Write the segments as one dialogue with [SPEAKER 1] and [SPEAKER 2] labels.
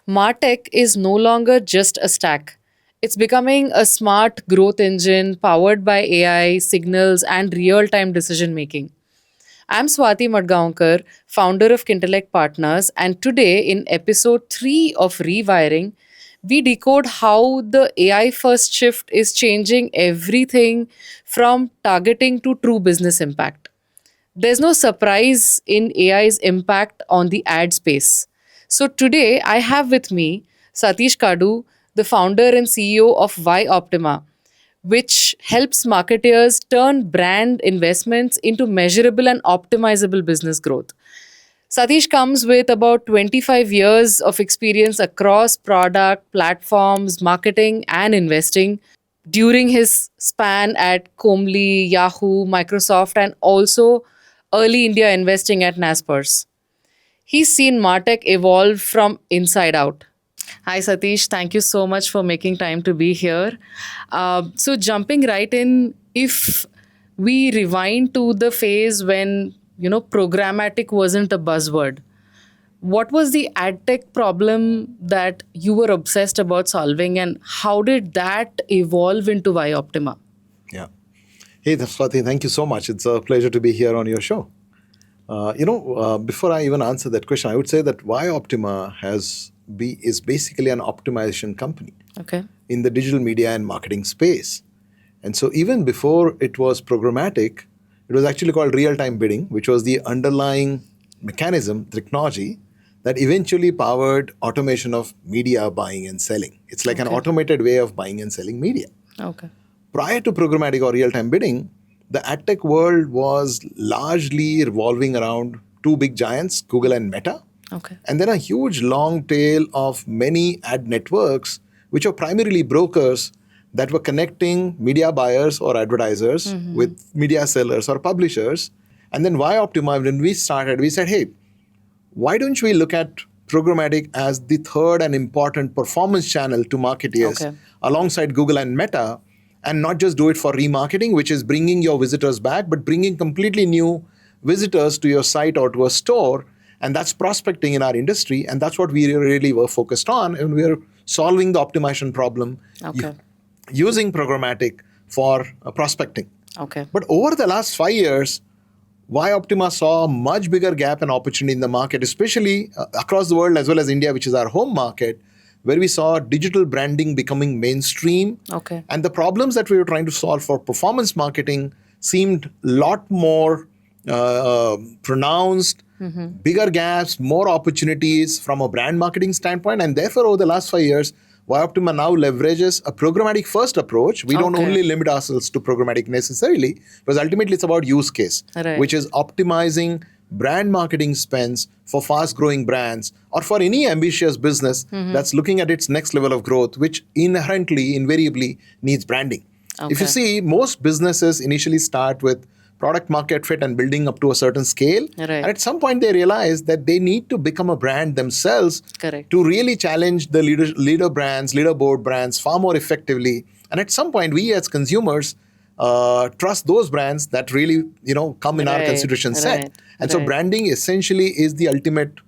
[SPEAKER 1] MarTech is no longer just a stack. It's becoming a smart growth engine powered by AI, signals, and real time decision making. I'm Swati Madgaonkar, founder of Kintelect Partners, and today in episode 3 of Rewiring, we decode how the AI first shift is changing everything from targeting to true business impact. There's no surprise in AI's impact on the ad space. So today I have with me Satish Kadu, the founder and CEO of YOptima, which helps marketers turn brand investments into measurable and optimizable business growth. Satish comes with about 25 years of experience across product, platforms, marketing, and investing. During his span at Comly, Yahoo, Microsoft, and also early India investing at Naspers, he's seen MarTech evolve from inside out. Hi, Satish. Thank you so much for making time to be here. So, jumping right in, if we rewind to the phase when programmatic wasn't a buzzword, what was the adtech problem that you were obsessed about solving, and how did that evolve into YOptima?
[SPEAKER 2] Yeah. Hey, Swati, thank you so much. It's a pleasure to be here on your show. Before I even answer that question, I would say that YOptima is basically an optimization company
[SPEAKER 1] Okay.
[SPEAKER 2] in the digital media and marketing space. And so even before it was programmatic, it was actually called real-time bidding, which was the underlying mechanism, technology, that eventually powered automation of media buying and selling. It's like an
[SPEAKER 1] Okay.
[SPEAKER 2] automated way of buying and selling media.
[SPEAKER 1] Okay.
[SPEAKER 2] Prior to programmatic or real-time bidding, the adtech world was largely revolving around two big giants, Google and Meta,
[SPEAKER 1] Okay.
[SPEAKER 2] and then a huge long tail of many ad networks, which are primarily brokers that were connecting media buyers or advertisers with media sellers or publishers. And then YOptima, when we started, we said, hey, why don't we look at programmatic as the third and important performance channel to marketers
[SPEAKER 1] Okay.
[SPEAKER 2] alongside Google and Meta, and not just do it for remarketing, which is bringing your visitors back, but bringing completely new visitors to your site or to a store. And that's prospecting in our industry. And that's what we really were focused on. And we are solving the optimization problem
[SPEAKER 1] Okay.
[SPEAKER 2] using programmatic for prospecting.
[SPEAKER 1] Okay.
[SPEAKER 2] But over the last 5 years, YOptima saw a much bigger gap and opportunity in the market, especially across the world as well as India, which is our home market, where we saw digital branding becoming mainstream.
[SPEAKER 1] Okay.
[SPEAKER 2] And the problems that we were trying to solve for performance marketing seemed a lot more pronounced, bigger gaps, more opportunities from a brand marketing standpoint. And therefore, over the last 5 years, YOptima now leverages a programmatic first approach. We don't
[SPEAKER 1] Okay.
[SPEAKER 2] only limit ourselves to programmatic necessarily, because ultimately it's about use case,
[SPEAKER 1] Right.
[SPEAKER 2] which is optimizing brand marketing spends for fast growing brands or for any ambitious business that's looking at its next level of growth, which invariably needs branding. If you
[SPEAKER 1] Okay.
[SPEAKER 2] see, most businesses initially start with product market fit and building up to a certain scale.
[SPEAKER 1] Right.
[SPEAKER 2] And at some point, they realize that they need to become a brand themselves
[SPEAKER 1] Correct.
[SPEAKER 2] to really challenge the leaderboard brands far more effectively. And at some point, we as consumers trust those brands that really come in our
[SPEAKER 1] Right,
[SPEAKER 2] consideration set.
[SPEAKER 1] right,
[SPEAKER 2] And so
[SPEAKER 1] right.
[SPEAKER 2] branding essentially is the ultimate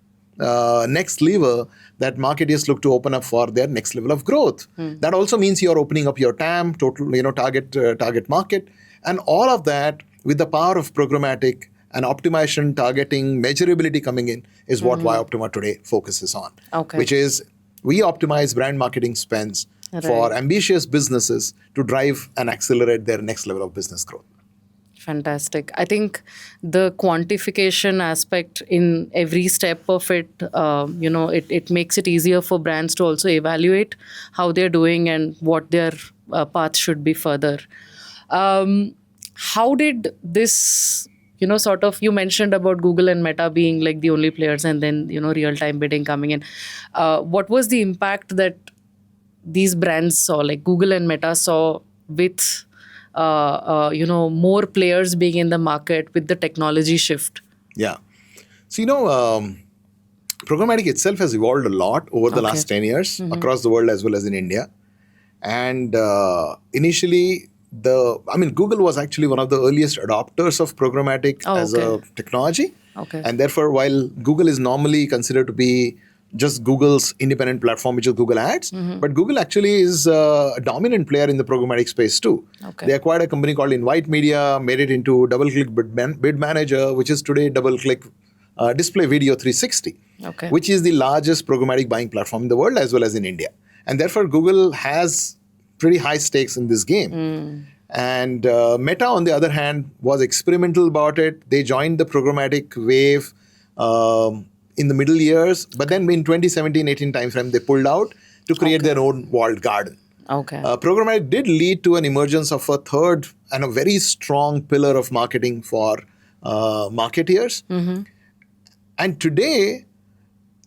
[SPEAKER 2] next lever that marketers look to open up for their next level of growth. That also means you're opening up your TAM, total target market, and all of that with the power of programmatic and optimization, targeting, measurability coming in is what YOptima today focuses on.
[SPEAKER 1] Okay.
[SPEAKER 2] Which is we optimize brand marketing spends for
[SPEAKER 1] Right.
[SPEAKER 2] ambitious businesses to drive and accelerate their next level of business growth.
[SPEAKER 1] Fantastic. I think the quantification aspect in every step of it, it makes it easier for brands to also evaluate how they're doing and what their path should be further. How did this, you mentioned about Google and Meta being like the only players and then, real time bidding coming in. What was the impact that these brands saw, like Google and Meta saw with more players being in the market with the technology shift?
[SPEAKER 2] Yeah. So, programmatic itself has evolved a lot over the
[SPEAKER 1] Okay.
[SPEAKER 2] last 10 years across the world as well as in India. And initially, Google was actually one of the earliest adopters of programmatic
[SPEAKER 1] Oh,
[SPEAKER 2] as a
[SPEAKER 1] okay.
[SPEAKER 2] technology.
[SPEAKER 1] Okay.
[SPEAKER 2] And therefore, while Google is normally considered to be just Google's independent platform, which is Google Ads. But Google actually is a dominant player in the programmatic space too.
[SPEAKER 1] Okay.
[SPEAKER 2] They acquired a company called Invite Media, made it into DoubleClick Bid Manager, which is today DoubleClick Display Video 360,
[SPEAKER 1] Okay.
[SPEAKER 2] which is the largest programmatic buying platform in the world as well as in India. And therefore, Google has pretty high stakes in this game. And Meta, on the other hand, was experimental about it. They joined the programmatic wave in the middle years, but then in 2017-18 timeframe, they pulled out to create their own walled garden.
[SPEAKER 1] Okay.
[SPEAKER 2] Programmatic did lead to an emergence of a third and a very strong pillar of marketing for marketeers. And today,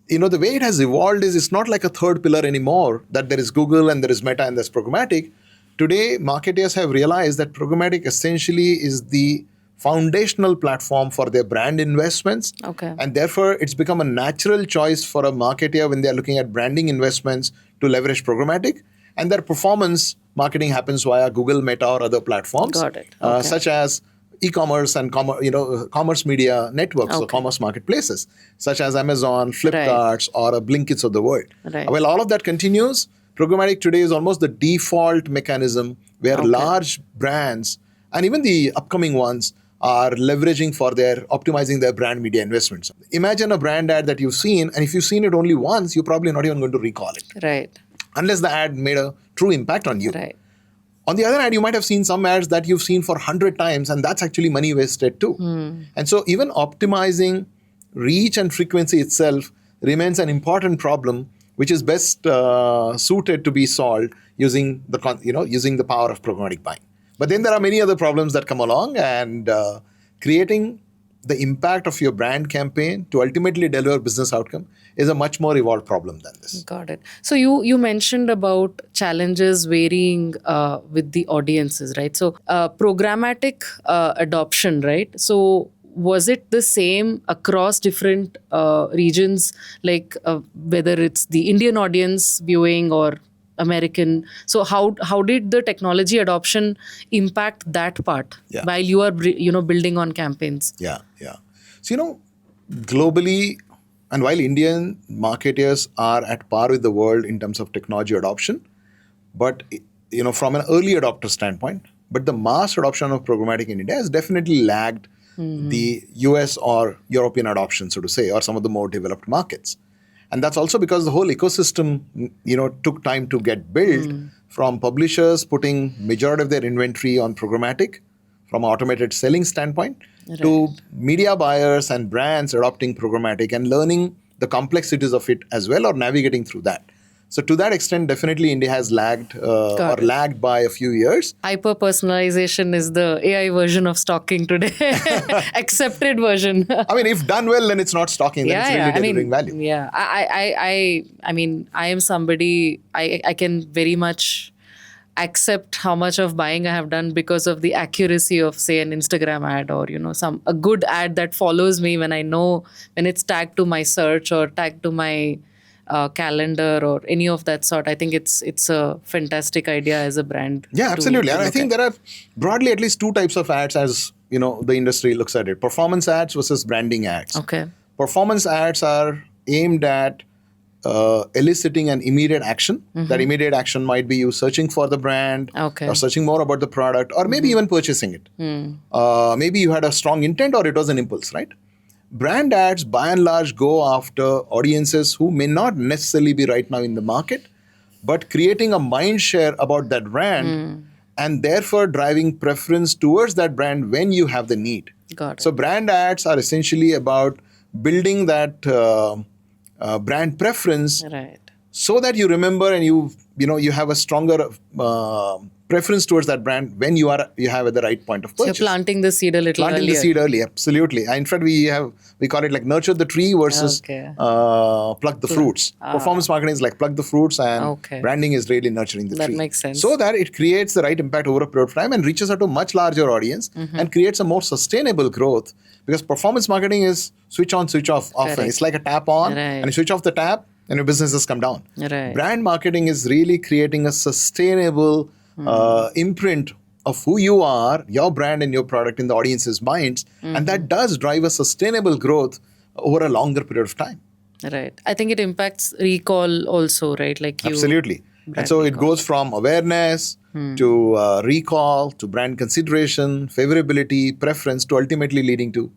[SPEAKER 2] the way it has evolved is it's not like a third pillar anymore, that there is Google and there is Meta and there's programmatic. Today, marketers have realized that programmatic essentially is the foundational platform for their brand investments.
[SPEAKER 1] Okay.
[SPEAKER 2] And therefore, it's become a natural choice for a marketer when they're looking at branding investments to leverage programmatic. And their performance marketing happens via Google, Meta, or other platforms.
[SPEAKER 1] Got it. Okay.
[SPEAKER 2] Such as e-commerce and commerce media networks or commerce marketplaces, such as Amazon, Flipkarts, or a Blinkits of the world.
[SPEAKER 1] Right.
[SPEAKER 2] Well, all of that continues. Programmatic today is almost the default mechanism where large brands and even the upcoming ones are leveraging for optimizing their brand media investments. Imagine a brand ad that you've seen, and if you've seen it only once, you're probably not even going to recall it.
[SPEAKER 1] Right.
[SPEAKER 2] Unless the ad made a true impact on you.
[SPEAKER 1] Right.
[SPEAKER 2] On the other hand, you might have seen some ads that you've seen for 100 times, and that's actually money wasted too. And so even optimizing reach and frequency itself remains an important problem, which is best suited to be solved using the power of programmatic buying. But then there are many other problems that come along, and creating the impact of your brand campaign to ultimately deliver business outcome is a much more evolved problem than this.
[SPEAKER 1] Got it. So you mentioned about challenges varying with the audiences, right? So programmatic adoption, right? So was it the same across different regions, like whether it's the Indian audience viewing or American? So how did the technology adoption impact that part while you are building on campaigns?
[SPEAKER 2] Yeah. So globally, and while Indian marketers are at par with the world in terms of technology adoption, but from an early adopter standpoint, but the mass adoption of programmatic in India has definitely lagged the US or European adoption, so to say, or some of the more developed markets. And that's also because the whole ecosystem, took time to get built, from publishers putting majority of their inventory on programmatic from an automated selling standpoint, to media buyers and brands adopting programmatic and learning the complexities of it as well, or navigating through that. So to that extent, definitely India has lagged lagged by a few years.
[SPEAKER 1] Hyper-personalization is the AI version of stalking today. Accepted version.
[SPEAKER 2] I mean, if done well, then it's not stalking, then it's really delivering value.
[SPEAKER 1] Yeah. I mean, I am somebody, I can very much accept how much of buying I have done because of the accuracy of, say, an Instagram ad, or a good ad that follows me when I know when it's tagged to my search or tagged to my calendar or any of that sort. I think it's a fantastic idea as a brand.
[SPEAKER 2] Yeah, absolutely. And I think there are broadly at least two types of ads as the industry looks at it: performance ads versus branding ads.
[SPEAKER 1] Okay.
[SPEAKER 2] Performance ads are aimed at eliciting an immediate action. That immediate action might be you searching for the brand, or searching more about the product, or maybe even purchasing it. Maybe you had a strong intent, or it was an impulse, right? Brand ads, by and large, go after audiences who may not necessarily be right now in the market, but creating a mind share about that brand, and therefore driving preference towards that brand when you have the need.
[SPEAKER 1] Got it.
[SPEAKER 2] So brand ads are essentially about building that brand preference,
[SPEAKER 1] right,
[SPEAKER 2] so that you remember and you have a stronger preference towards that brand when you have at the right point of purchase.
[SPEAKER 1] So you're planting the seed a little earlier.
[SPEAKER 2] Planting the seed early, absolutely. In fact, we call it like nurture the tree versus pluck the fruits. Performance marketing is like pluck the fruits, and branding is really nurturing the tree.
[SPEAKER 1] That makes sense.
[SPEAKER 2] So that it creates the right impact over a period of time and reaches out to a much larger audience, and creates a more sustainable growth. Because performance marketing is switch on, switch off often.
[SPEAKER 1] Correct.
[SPEAKER 2] It's like a tap on, and you switch off the tap, and your businesses come down.
[SPEAKER 1] Right.
[SPEAKER 2] Brand marketing is really creating a sustainable imprint of who you are, your brand and your product in the audience's minds. And that does drive a sustainable growth over a longer period of time.
[SPEAKER 1] Right. I think it impacts recall also, right? Like you
[SPEAKER 2] Absolutely. And
[SPEAKER 1] brand
[SPEAKER 2] so it
[SPEAKER 1] recall.
[SPEAKER 2] goes from awareness to recall to brand consideration, favorability, preference to ultimately leading to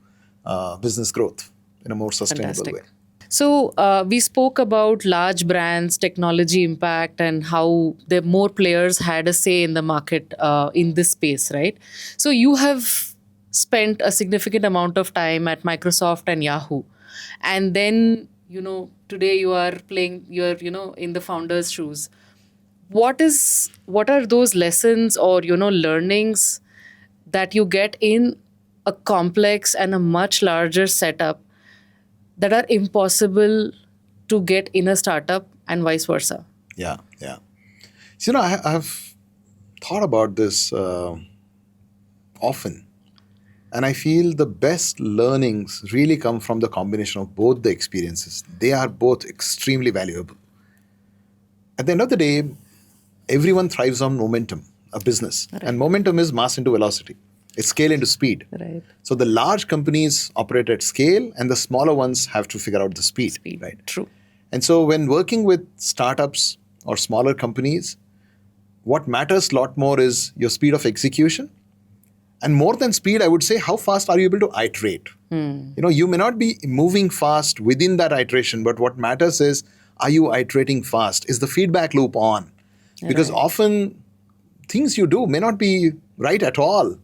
[SPEAKER 2] business growth in a more sustainable way.
[SPEAKER 1] Fantastic. So we spoke about large brands, technology impact, and how the more players had a say in the market in this space, right? So you have spent a significant amount of time at Microsoft and Yahoo, and then today you are playing. You're in the founder's shoes. What are those lessons or learnings that you get in a complex and a much larger setup that are impossible to get in a startup and vice versa?
[SPEAKER 2] Yeah, yeah. So, I've thought about this often. And I feel the best learnings really come from the combination of both the experiences. They are both extremely valuable. At the end of the day, everyone thrives on momentum, a business. And
[SPEAKER 1] Right.
[SPEAKER 2] momentum is mass into velocity, it's scale into speed.
[SPEAKER 1] Right.
[SPEAKER 2] So the large companies operate at scale, and the smaller ones have to figure out the speed,
[SPEAKER 1] Speed.
[SPEAKER 2] right?
[SPEAKER 1] True.
[SPEAKER 2] And so when working with startups or smaller companies, what matters a lot more is your speed of execution. And more than speed, I would say, how fast are you able to iterate? You may not be moving fast within that iteration, but what matters is, are you iterating fast? Is the feedback loop on? Because
[SPEAKER 1] Right.
[SPEAKER 2] often things you do may not be right at all.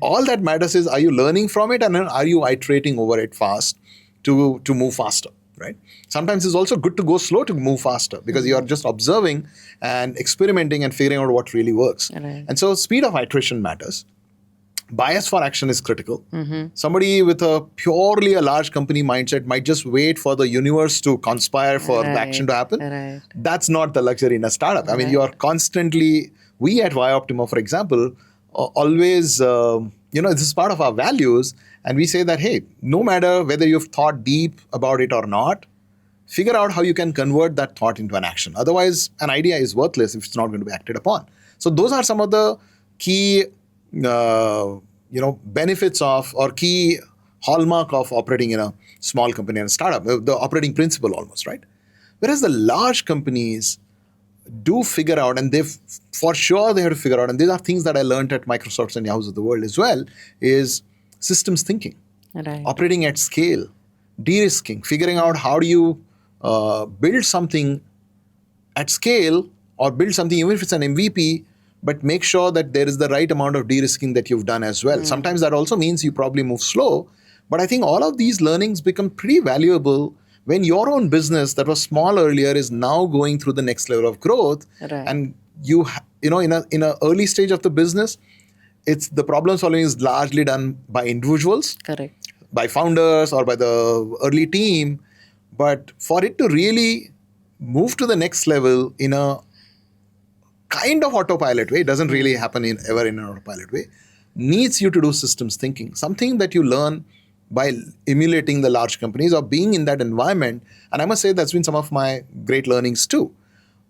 [SPEAKER 2] All that matters is, are you learning from it, and then are you iterating over it fast to move faster, right? Sometimes it's also good to go slow to move faster because you are just observing and experimenting and figuring out what really works.
[SPEAKER 1] Right.
[SPEAKER 2] And so speed of iteration matters. Bias for action is critical. Somebody with a purely a large company mindset might just wait for the universe to conspire for the action
[SPEAKER 1] Right.
[SPEAKER 2] to happen.
[SPEAKER 1] Right.
[SPEAKER 2] That's not the luxury in a startup. I mean, you are
[SPEAKER 1] Right.
[SPEAKER 2] constantly, we at YOptima, for example, always, this is part of our values. And we say that, hey, no matter whether you've thought deep about it or not, figure out how you can convert that thought into an action. Otherwise, an idea is worthless if it's not going to be acted upon. So those are some of the key, benefits of or key hallmark of operating in a small company and startup, the operating principle almost, right? Whereas the large companies do figure out, and for sure they have to figure out, and these are things that I learned at Microsoft and Yahoo's of the world as well, is systems thinking,
[SPEAKER 1] Right.
[SPEAKER 2] operating at scale, de-risking, figuring out how do you build something at scale or build something even if it's an MVP, but make sure that there is the right amount of de-risking that you've done as well. Sometimes that also means you probably move slow, but I think all of these learnings become pretty valuable when your own business that was small earlier is now going through the next level of growth.
[SPEAKER 1] Right.
[SPEAKER 2] And in a early stage of the business, it's the problem solving is largely done by individuals,
[SPEAKER 1] Correct.
[SPEAKER 2] by founders or by the early team. But for it to really move to the next level in a kind of autopilot way, it doesn't really happen ever in an autopilot way, needs you to do systems thinking, something that you learn by emulating the large companies or being in that environment. And I must say that's been some of my great learnings too.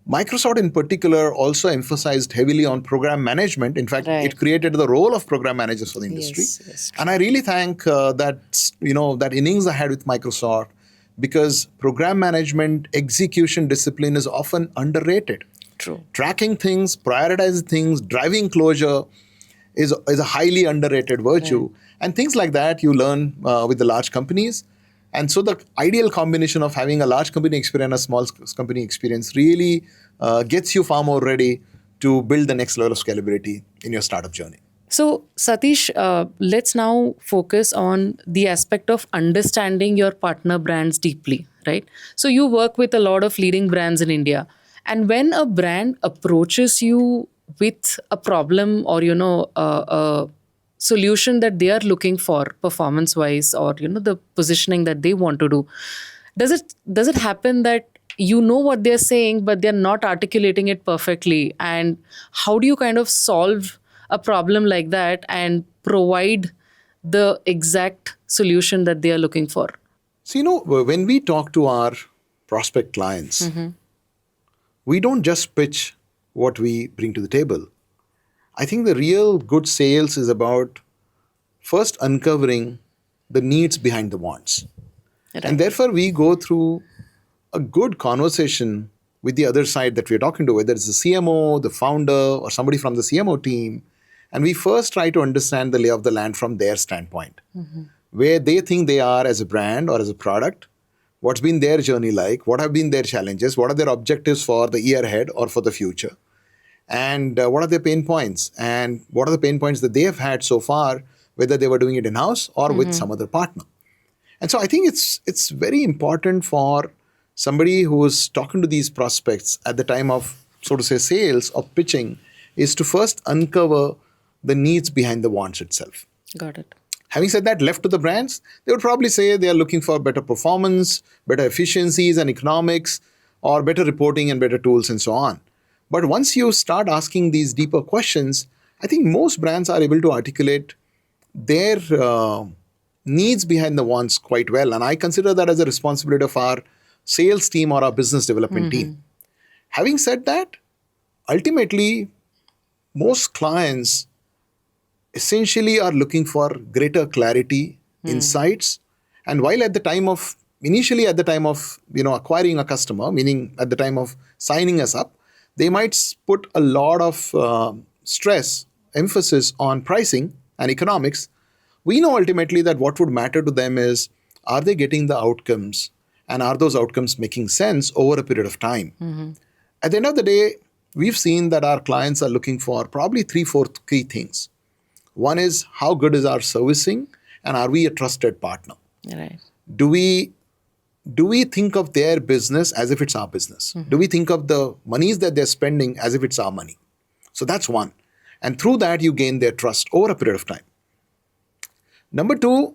[SPEAKER 2] Microsoft in particular also emphasized heavily on program management. In fact,
[SPEAKER 1] Right.
[SPEAKER 2] it created the role of program managers for the industry.
[SPEAKER 1] Yes.
[SPEAKER 2] And I really thank that innings I had with Microsoft, because program management execution discipline is often underrated.
[SPEAKER 1] True.
[SPEAKER 2] Tracking things, prioritizing things, driving closure is a highly underrated virtue.
[SPEAKER 1] Right.
[SPEAKER 2] And things like that you learn with the large companies. And so the ideal combination of having a large company experience and a small company experience really gets you far more ready to build the next level of scalability in your startup journey.
[SPEAKER 1] So, Satish, let's now focus on the aspect of understanding your partner brands deeply, right? So, you work with a lot of leading brands in India. And when a brand approaches you with a problem or, a solution that they are looking for performance wise, or, the positioning that they want to do, does it happen that you know what they're saying but they're not articulating it perfectly, and how do you kind of solve a problem like that and provide the exact solution that they are looking for?
[SPEAKER 2] So, when we talk to our prospect clients, we don't just pitch what we bring to the table. I think the real good sales is about first uncovering the needs behind the wants.
[SPEAKER 1] Right.
[SPEAKER 2] And therefore, we go through a good conversation with the other side that we're talking to, whether it's the CMO, the founder, or somebody from the CMO team. And we first try to understand the lay of the land from their standpoint, where they think they are as a brand or as a product, what's been their journey like, what have been their challenges, what are their objectives for the year ahead or for the future, and what are their pain points, and what are the pain points that they have had so far, whether they were doing it in-house or with some other partner. And so I think it's very important for somebody who's talking to these prospects at the time of, so to say, sales or pitching, is to first uncover the needs behind the wants itself.
[SPEAKER 1] Got it.
[SPEAKER 2] Having said that, left to the brands, they would probably say they are looking for better performance, better efficiencies and economics, or better reporting and better tools and so on. But once you start asking these deeper questions, I think most brands are able to articulate their needs behind the wants quite well. And I consider that as a responsibility of our sales team or our business development team. Having said that, ultimately, most clients essentially are looking for greater clarity, insights. And while initially at the time of acquiring a customer, meaning at the time of signing us up, they might put a lot of stress, emphasis on pricing and economics. We know ultimately that what would matter to them is, are they getting the outcomes, and are those outcomes making sense over a period of time? At the end of the day, we've seen that our clients are looking for probably 3-4 key things. One is, how good is our servicing, and are we a trusted partner?
[SPEAKER 1] Right.
[SPEAKER 2] Do we think of their business as if it's our business? Do we think of the monies that they're spending as if it's our money? So that's one. And through that, you gain their trust over a period of time. Number two,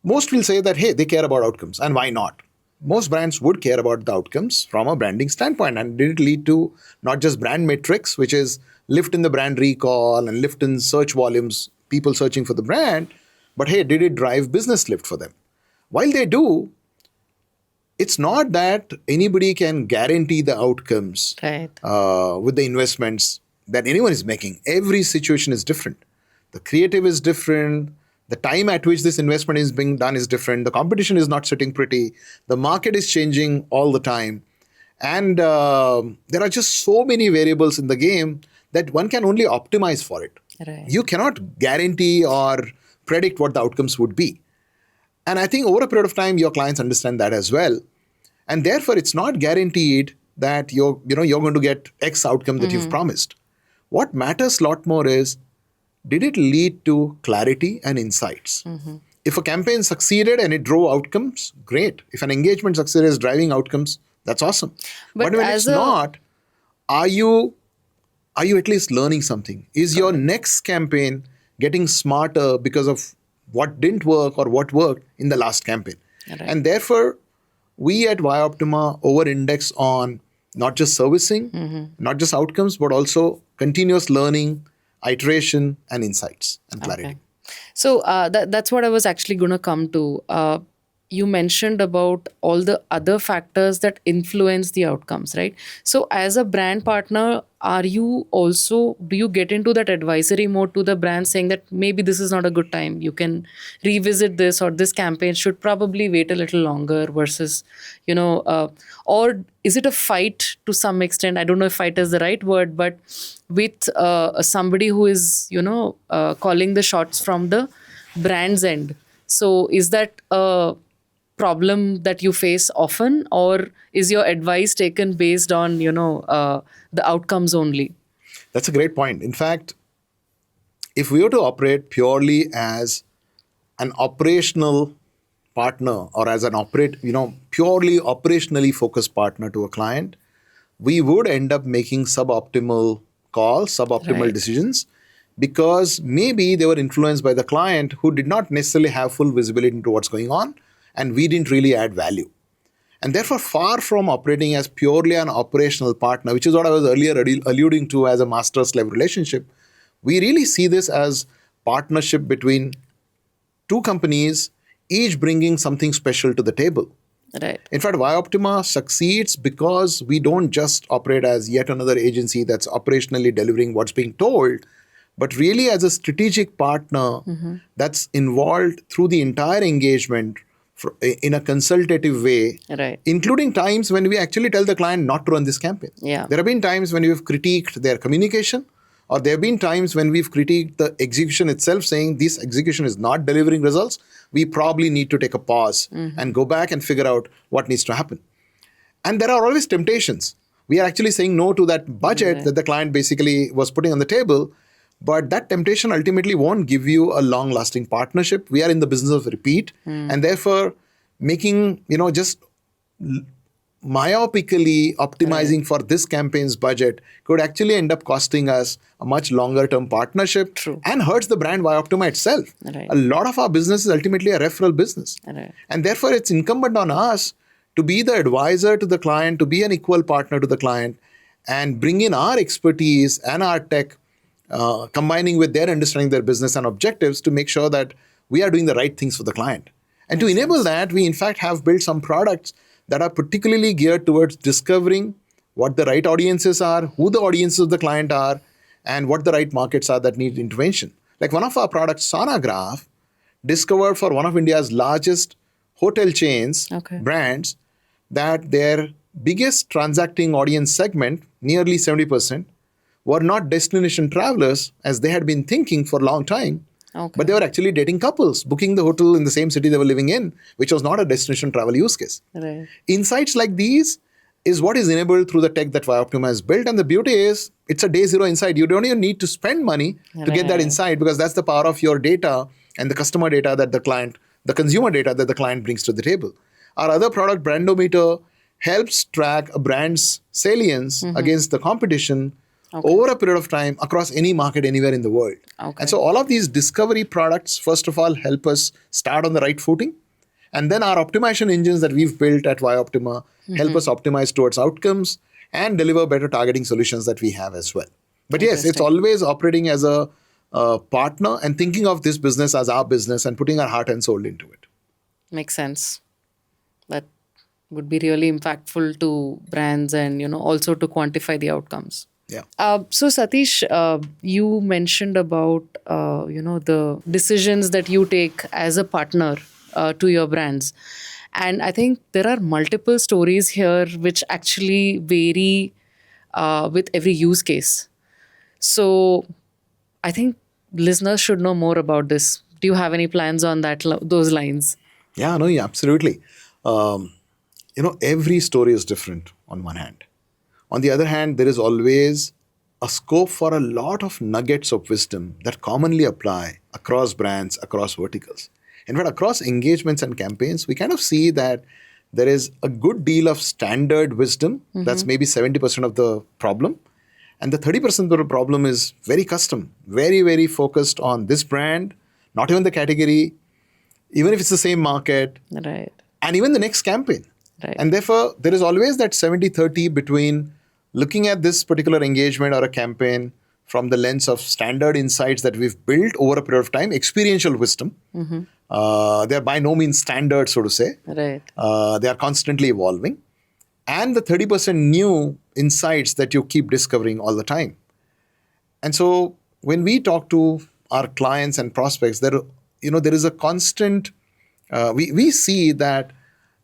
[SPEAKER 2] most will say that, hey, they care about outcomes, and why not? Most brands would care about the outcomes from a branding standpoint. And did it lead to not just brand metrics, which is lift in the brand recall and lift in search volumes, people searching for the brand, but hey, did it drive business lift for them? While they do, it's not that anybody can guarantee the outcomes
[SPEAKER 1] Right.
[SPEAKER 2] with the investments that anyone is making. Every situation is different. The creative is different. The time at which this investment is being done is different. The competition is not sitting pretty. The market is changing all the time. And there are just so many variables in the game that one can only optimize for it.
[SPEAKER 1] Right.
[SPEAKER 2] You cannot guarantee or predict what the outcomes would be. And I think over a period of time, your clients understand that as well. And therefore, it's not guaranteed that you're going to get X outcome that you've promised. What matters a lot more is, did it lead to clarity and insights? If a campaign succeeded and it drove outcomes, great. If an engagement succeeded is driving outcomes, that's awesome. But when it's not, are you at least learning something? Is your next campaign getting smarter because of what didn't work or what worked in the last campaign?
[SPEAKER 1] Right.
[SPEAKER 2] And therefore, we at YOptima over-index on not just servicing, not just outcomes, but also continuous learning, iteration, and insights and clarity.
[SPEAKER 1] Okay. So that's what I was actually going to come to. You mentioned about all the other factors that influence the outcomes, right? So as a brand partner, do you get into that advisory mode to the brand, saying that maybe this is not a good time, you can revisit this, or this campaign should probably wait a little longer versus, or is it a fight to some extent? I don't know if fight is the right word, but with somebody who is, calling the shots from the brand's end. So is that a problem that you face often, or is your advice taken based on, the outcomes only?
[SPEAKER 2] That's a great point. In fact, if we were to operate purely as an operational partner or as an purely operationally focused partner to a client, we would end up making suboptimal calls, suboptimal
[SPEAKER 1] Right.
[SPEAKER 2] decisions, because maybe they were influenced by the client who did not necessarily have full visibility into what's going on, and we didn't really add value. And therefore, far from operating as purely an operational partner, which is what I was earlier alluding to as a master-slave relationship, we really see this as partnership between two companies, each bringing something special to the table.
[SPEAKER 1] Right.
[SPEAKER 2] In fact, YOptima succeeds because we don't just operate as yet another agency that's operationally delivering what's being told, but really as a strategic partner that's involved through the entire engagement, in a consultative way,
[SPEAKER 1] Right.
[SPEAKER 2] including times when we actually tell the client not to run this campaign.
[SPEAKER 1] Yeah.
[SPEAKER 2] There have been times when we've critiqued their communication, or there have been times when we've critiqued the execution itself, saying this execution is not delivering results. We probably need to take a pause and go back and figure out what needs to happen. And there are always temptations. We are actually saying no to that budget that the client basically was putting on the table. But that temptation ultimately won't give you a long-lasting partnership. We are in the business of repeat. And therefore, making, just myopically optimizing for this campaign's budget could actually end up costing us a much longer term partnership.
[SPEAKER 1] True.
[SPEAKER 2] And hurts the brand YOptima itself.
[SPEAKER 1] Right.
[SPEAKER 2] A lot of our business is ultimately a referral business.
[SPEAKER 1] Right.
[SPEAKER 2] And therefore, it's incumbent on us to be the advisor to the client, to be an equal partner to the client, and bring in our expertise and our tech, combining with their understanding their business and objectives to make sure that we are doing the right things for the client. And to enable that, we in fact have built some products that are particularly geared towards discovering what the right audiences are, who the audiences of the client are, and what the right markets are that need intervention. Like one of our products, Sonograph, discovered for one of India's largest hotel chains, brands, that their biggest transacting audience segment, nearly 70%, were not destination travelers as they had been thinking for a long time. But they were actually dating couples, booking the hotel in the same city they were living in, which was not a destination travel use case.
[SPEAKER 1] Right.
[SPEAKER 2] Insights like these is what is enabled through the tech that YOptima has built. And the beauty is, it's a day zero insight. You don't even need to spend money to get that insight, because that's the power of your data and the customer data that the consumer data that the client brings to the table. Our other product, Brandometer, helps track a brand's salience against the competition over a period of time across any market anywhere in the world. And so all of these discovery products, first of all, help us start on the right footing. And then our optimization engines that we've built at YOptima help us optimize towards outcomes and deliver better targeting solutions that we have as well. But yes, it's always operating as a partner and thinking of this business as our business and putting our heart and soul into it.
[SPEAKER 1] Makes sense. That would be really impactful to brands and, also to quantify the outcomes.
[SPEAKER 2] Yeah.
[SPEAKER 1] So Satish, you mentioned about, the decisions that you take as a partner to your brands. And I think there are multiple stories here which actually vary with every use case. So I think listeners should know more about this. Do you have any plans on those lines?
[SPEAKER 2] Yeah, no, yeah, absolutely. Every story is different on one hand. On the other hand, there is always a scope for a lot of nuggets of wisdom that commonly apply across brands, across verticals. In fact, across engagements and campaigns, we kind of see that there is a good deal of standard wisdom. That's maybe 70% of the problem. And the 30% of the problem is very custom, very, very focused on this brand, not even the category, even if it's the same market,
[SPEAKER 1] Right.
[SPEAKER 2] and even the next campaign.
[SPEAKER 1] Right.
[SPEAKER 2] And therefore, there is always that 70-30 between looking at this particular engagement or a campaign from the lens of standard insights that we've built over a period of time, experiential wisdom. They're by no means standard, so to say.
[SPEAKER 1] Right.
[SPEAKER 2] They are constantly evolving. And the 30% new insights that you keep discovering all the time. And so when we talk to our clients and prospects, there is a constant, we see that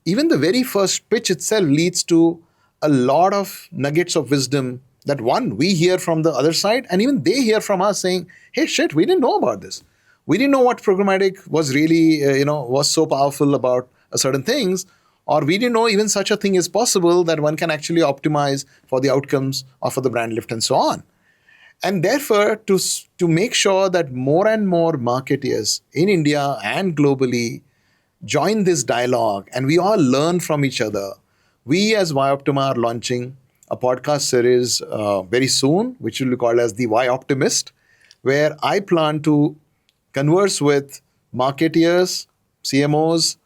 [SPEAKER 2] even the very first pitch itself leads to a lot of nuggets of wisdom that we hear from the other side, and even they hear from us saying, hey, shit, we didn't know about this. We didn't know what programmatic was really, was so powerful about certain things, or we didn't know even such a thing is possible that one can actually optimize for the outcomes or for the brand lift and so on. And therefore, to make sure that more and more marketeers in India and globally join this dialogue and we all learn from each other, we as YOptima are launching a podcast series very soon, which will be called as the YOptimist, where I plan to converse with marketeers, CMOs,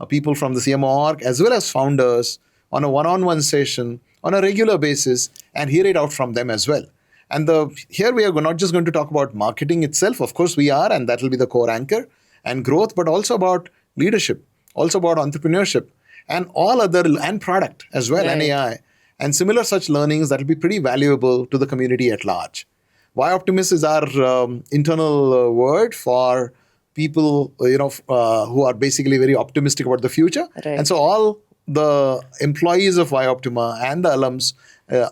[SPEAKER 2] people from the CMO org, as well as founders on a one-on-one session on a regular basis and hear it out from them as well. And here we are not just going to talk about marketing itself. Of course we are, and that will be the core anchor and growth, but also about leadership, also about entrepreneurship and all other, and product as well, and AI. And similar such learnings that will be pretty valuable to the community at large. YOptimist is our internal word for people, who are basically very optimistic about the future.
[SPEAKER 1] Right.
[SPEAKER 2] And so all the employees of YOptima and the alums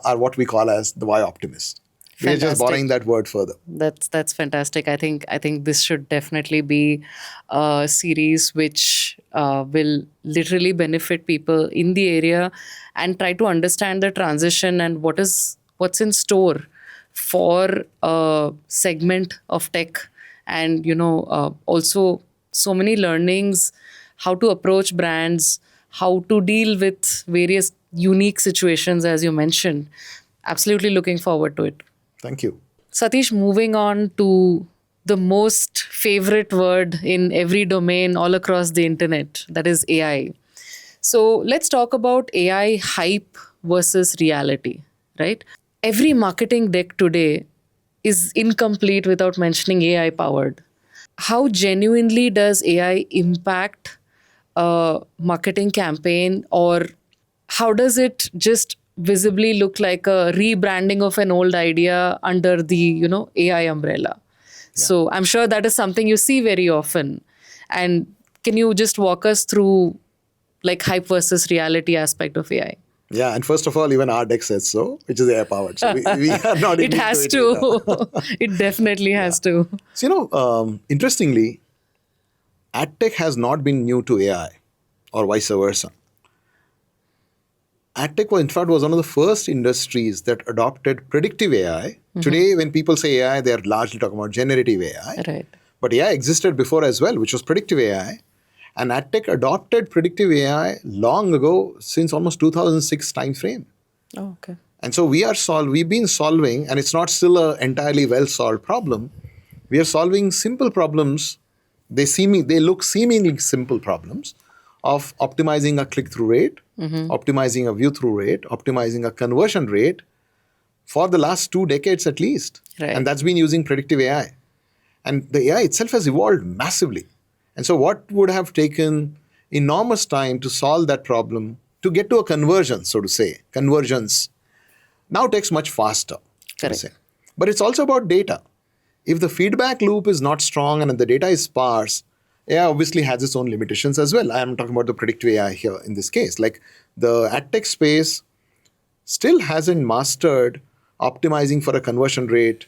[SPEAKER 2] are what we call as the YOptimists. We are just
[SPEAKER 1] Fantastic.
[SPEAKER 2] borrowing that word further.
[SPEAKER 1] That's fantastic. I think this should definitely be a series which will literally benefit people in the area and try to understand the transition and what's in store for a segment of tech, and also so many learnings, how to approach brands, how to deal with various unique situations as you mentioned. Absolutely looking forward to it.
[SPEAKER 2] Thank you.
[SPEAKER 1] Satish, moving on to the most favorite word in every domain all across the internet, that is AI. So let's talk about AI hype versus reality, right? Every marketing deck today is incomplete without mentioning AI powered. How genuinely does AI impact a marketing campaign, or how does it just visibly look like a rebranding of an old idea under the AI umbrella? So I'm sure that is something you see very often. And can you just walk us through like hype versus reality aspect of AI?
[SPEAKER 2] Yeah, and first of all, even our deck says so, which is AI powered. So we are not
[SPEAKER 1] It
[SPEAKER 2] immune
[SPEAKER 1] has
[SPEAKER 2] to it either.
[SPEAKER 1] to. It definitely has to.
[SPEAKER 2] So, interestingly, adtech has not been new to AI or vice versa. AdTech was, in fact, was one of the first industries that adopted predictive AI. Today, when people say AI, they are largely talking about generative AI.
[SPEAKER 1] Right.
[SPEAKER 2] But AI existed before as well, which was predictive AI. And AdTech adopted predictive AI long ago, since almost 2006 time frame.
[SPEAKER 1] Oh, okay.
[SPEAKER 2] And so we've been solving, and it's not still an entirely well-solved problem. We are solving simple problems. They look seemingly simple problems of optimizing a click-through rate, optimizing a view-through rate, optimizing a conversion rate for the last 2 decades at least.
[SPEAKER 1] Right.
[SPEAKER 2] And that's been using predictive AI. And the AI itself has evolved massively. And so what would have taken enormous time to solve that problem, to get to a conversion, so to say, convergence, now takes much faster, so to
[SPEAKER 1] Correct.
[SPEAKER 2] say. But it's also about data. If the feedback loop is not strong and the data is sparse, AI obviously has its own limitations as well. I am talking about the predictive AI here in this case. Like the adtech space still hasn't mastered optimizing for a conversion rate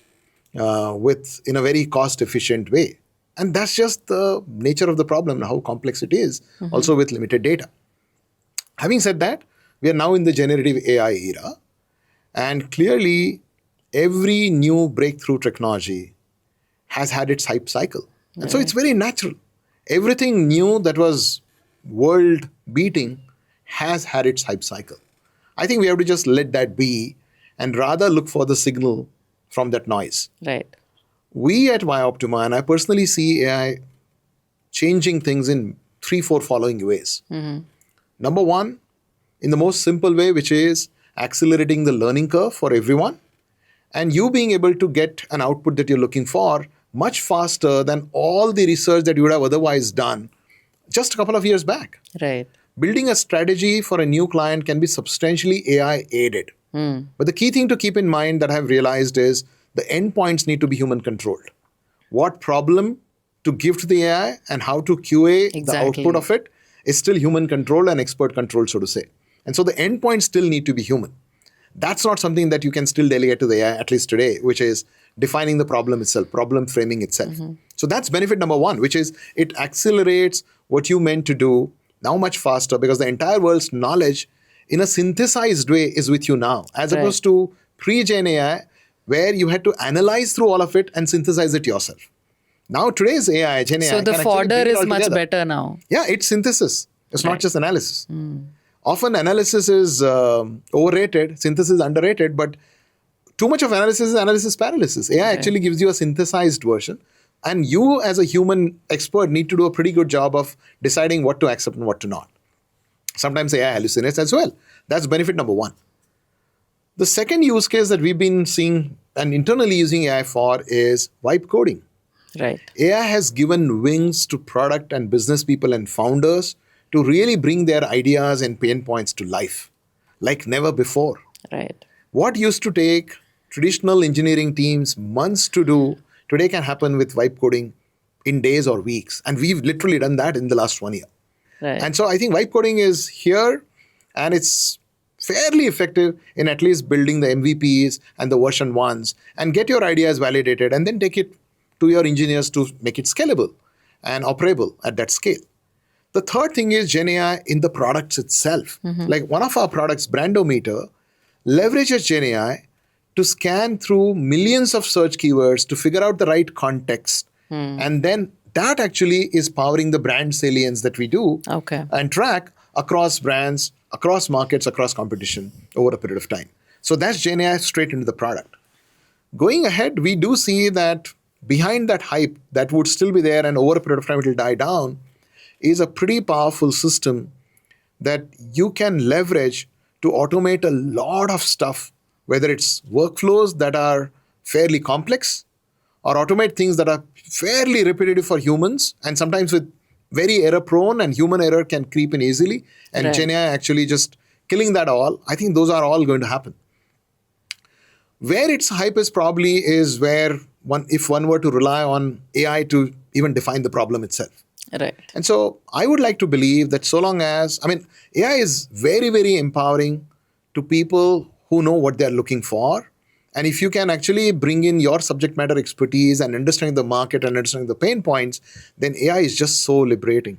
[SPEAKER 2] in a very cost efficient way. And that's just the nature of the problem, how complex it is, also with limited data. Having said that, we are now in the generative AI era. And clearly, every new breakthrough technology has had its hype cycle. And so it's very natural. Everything new that was world beating has had its hype cycle. I think we have to just let that be and rather look for the signal from that noise.
[SPEAKER 1] Right.
[SPEAKER 2] We at YOptima, and I personally see AI changing things in 3-4 following ways. Number one, in the most simple way, which is accelerating the learning curve for everyone, and you being able to get an output that you're looking for much faster than all the research that you would have otherwise done just a couple of years back.
[SPEAKER 1] Right.
[SPEAKER 2] Building a strategy for a new client can be substantially AI aided. But the key thing to keep in mind that I've realized is the endpoints need to be human controlled. What problem to give to the AI and how to QA the
[SPEAKER 1] Exactly.
[SPEAKER 2] output of it is still human controlled and expert controlled, so to say. And so the endpoints still need to be human. That's not something that you can still delegate to the AI, at least today, which is defining the problem itself, problem framing itself. So that's benefit number one, which is it accelerates what you meant to do now much faster because the entire world's knowledge in a synthesized way is with you now, as
[SPEAKER 1] Right.
[SPEAKER 2] opposed to pre-Gen AI, where you had to analyze through all of it and synthesize it yourself. Now today's AI, Gen AI,
[SPEAKER 1] So the
[SPEAKER 2] can actually
[SPEAKER 1] fodder
[SPEAKER 2] bring it
[SPEAKER 1] is
[SPEAKER 2] all
[SPEAKER 1] much
[SPEAKER 2] together.
[SPEAKER 1] better now.
[SPEAKER 2] Yeah, it's synthesis. It's
[SPEAKER 1] Right.
[SPEAKER 2] not just analysis. Often analysis is overrated, synthesis is underrated, but too much of analysis is analysis paralysis. AI actually gives you a synthesized version. And you, as a human expert, need to do a pretty good job of deciding what to accept and what to not. Sometimes AI hallucinates as well. That's benefit number one. The second use case that we've been seeing and internally using AI for is vibe coding.
[SPEAKER 1] Right.
[SPEAKER 2] AI has given wings to product and business people and founders to really bring their ideas and pain points to life like never before.
[SPEAKER 1] Right.
[SPEAKER 2] What used to take traditional engineering teams months to do today can happen with vibe coding in days or weeks. And we've literally done that in the last 1 year.
[SPEAKER 1] Right.
[SPEAKER 2] And so I think vibe coding is here, and it's fairly effective in at least building the MVPs and the version ones and get your ideas validated and then take it to your engineers to make it scalable and operable at that scale. The third thing is Gen AI in the products itself. Like one of our products, Brandometer, leverages Gen AI to scan through millions of search keywords to figure out the right context. And then that actually is powering the brand salience that we do
[SPEAKER 1] Okay.
[SPEAKER 2] and track across brands, across markets, across competition over a period of time. So that's Gen AI straight into the product. Going ahead, we do see that behind that hype that would still be there and over a period of time it will die down is a pretty powerful system that you can leverage to automate a lot of stuff, whether it's workflows that are fairly complex or automate things that are fairly repetitive for humans and sometimes with very error prone, and human error can creep in easily. And
[SPEAKER 1] Right.
[SPEAKER 2] Gen AI actually just killing that all. I think those are all going to happen. Where its hype is probably is where if one were to rely on AI to even define the problem itself.
[SPEAKER 1] Right.
[SPEAKER 2] And so I would like to believe that so long as, AI is very, very empowering to people who know what they're looking for. And if you can actually bring in your subject matter expertise and understanding the market and understanding the pain points, then AI is just so liberating.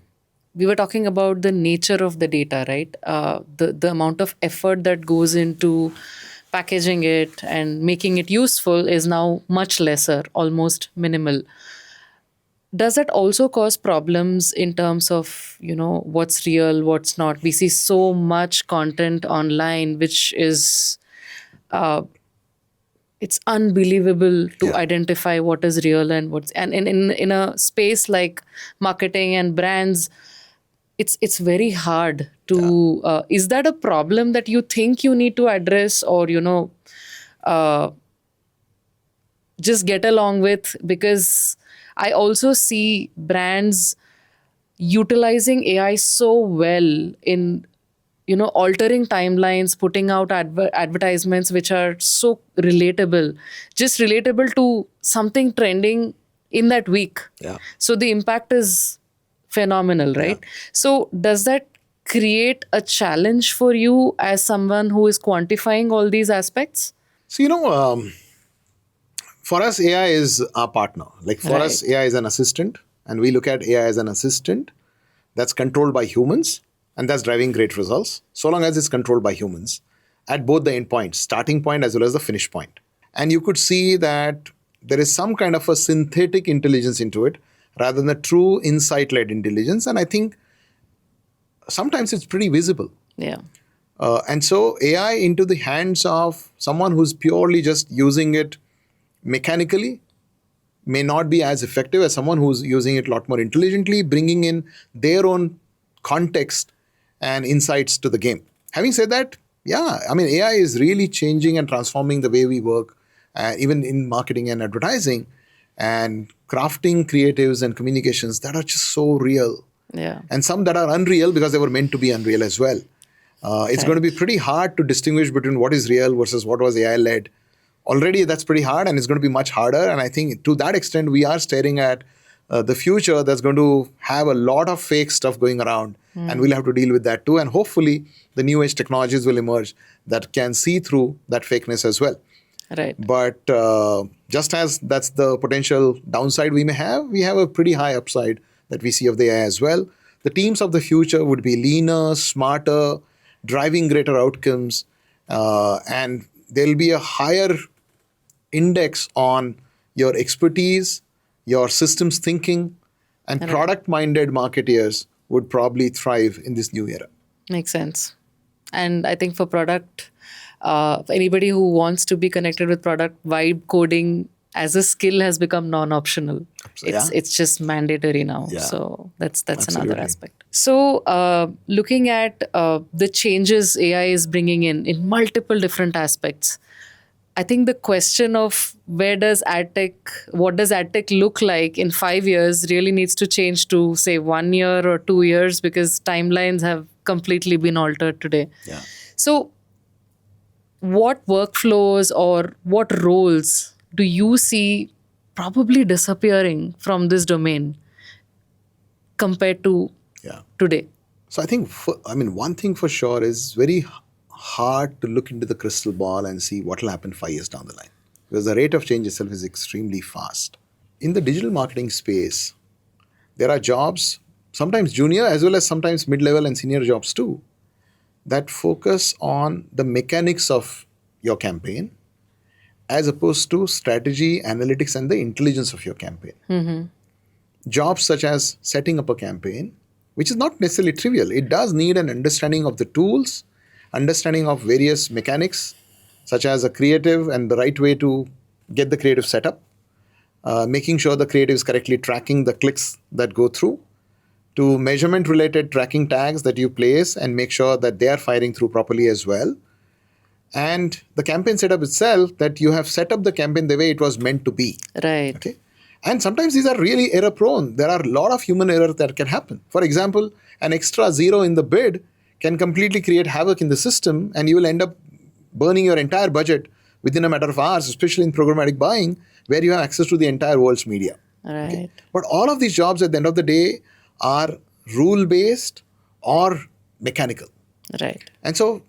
[SPEAKER 1] We were talking about the nature of the data, right? The amount of effort that goes into packaging it and making it useful is now much lesser, almost minimal. Does that also cause problems in terms of, what's real, what's not? We see so much content online, which is it's unbelievable to
[SPEAKER 2] Yeah.
[SPEAKER 1] identify what is real and what's, and in a space like marketing and brands, it's very hard to is that a problem that you think you need to address, or uh, just get along with? Because I also see brands utilizing AI so well in altering timelines, putting out advertisements which are so relatable, just relatable to something trending in that week.
[SPEAKER 2] Yeah.
[SPEAKER 1] So the impact is phenomenal, right? So does that create a challenge for you as someone who is quantifying all these aspects?
[SPEAKER 2] So, for us, AI is our partner. Like for us,
[SPEAKER 1] Right.
[SPEAKER 2] AI is an assistant, and we look at AI as an assistant that's controlled by humans, and that's driving great results, so long as it's controlled by humans at both the endpoints, starting point as well as the finish point. And you could see that there is some kind of a synthetic intelligence into it rather than a true insight-led intelligence. And I think sometimes it's pretty visible.
[SPEAKER 1] Yeah.
[SPEAKER 2] And so AI into the hands of someone who's purely just using it mechanically may not be as effective as someone who's using it a lot more intelligently, bringing in their own context and insights to the game. Having said that, yeah, AI is really changing and transforming the way we work, even in marketing and advertising, and crafting creatives and communications that are just so real.
[SPEAKER 1] Yeah.
[SPEAKER 2] And some that are unreal because they were meant to be unreal as well. It's going to be pretty hard to distinguish between what is real versus what was AI led. Already that's pretty hard, and it's going to be much harder. And I think to that extent, we are staring at the future that's going to have a lot of fake stuff going around, and we'll have to deal with that too. And hopefully, the new age technologies will emerge that can see through that fakeness as well.
[SPEAKER 1] Right.
[SPEAKER 2] But just as that's the potential downside we may have, we have a pretty high upside that we see of the AI as well. The teams of the future would be leaner, smarter, driving greater outcomes, and there'll be a higher index on your expertise, your systems thinking, and
[SPEAKER 1] Right.
[SPEAKER 2] product-minded marketeers would probably thrive in this new era.
[SPEAKER 1] Makes sense. And I think for product, for anybody who wants to be connected with product, vibe coding as a skill has become non-optional.
[SPEAKER 2] Yeah.
[SPEAKER 1] It's just mandatory now.
[SPEAKER 2] Yeah.
[SPEAKER 1] So that's
[SPEAKER 2] Absolutely.
[SPEAKER 1] another aspect. So looking at the changes AI is bringing in multiple different aspects, I think the question of what does adtech look like in 5 years really needs to change to say 1 year or 2 years, because timelines have completely been altered today.
[SPEAKER 2] Yeah.
[SPEAKER 1] So what workflows or what roles do you see probably disappearing from this domain compared to
[SPEAKER 2] Yeah.
[SPEAKER 1] today.
[SPEAKER 2] So I think, one thing for sure is very hard to look into the crystal ball and see what will happen 5 years down the line, because the rate of change itself is extremely fast. In the digital marketing space, there are jobs, sometimes junior as well as sometimes mid-level and senior jobs too, that focus on the mechanics of your campaign as opposed to strategy, analytics, and the intelligence of your campaign. Jobs such as setting up a campaign, which is not necessarily trivial. It does need an understanding of the tools, understanding of various mechanics, such as a creative and the right way to get the creative set up, making sure the creative is correctly tracking the clicks that go through, to measurement related tracking tags that you place and make sure that they are firing through properly as well. And the campaign setup itself, that you have set up the campaign the way it was meant to be.
[SPEAKER 1] Right.
[SPEAKER 2] Okay. And sometimes these are really error prone. There are a lot of human error that can happen. For example, an extra zero in the bid can completely create havoc in the system, and you will end up burning your entire budget within a matter of hours, especially in programmatic buying, where you have access to the entire world's media.
[SPEAKER 1] Right.
[SPEAKER 2] Okay. But all of these jobs at the end of the day are rule-based or mechanical.
[SPEAKER 1] Right.
[SPEAKER 2] And so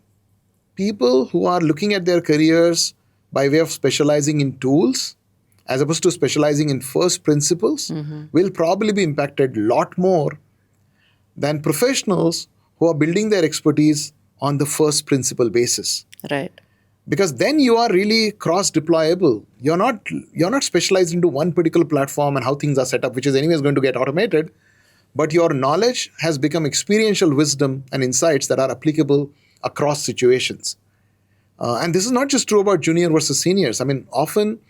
[SPEAKER 2] people who are looking at their careers by way of specializing in tools as opposed to specializing in first principles will probably be impacted a lot more than professionals who are building their expertise on the first principle basis.
[SPEAKER 1] Right.
[SPEAKER 2] Because then you are really cross deployable. You're not specialized into one particular platform and how things are set up, which is anyways going to get automated. But your knowledge has become experiential wisdom and insights that are applicable across situations. And this is not just true about junior versus seniors. I mean, often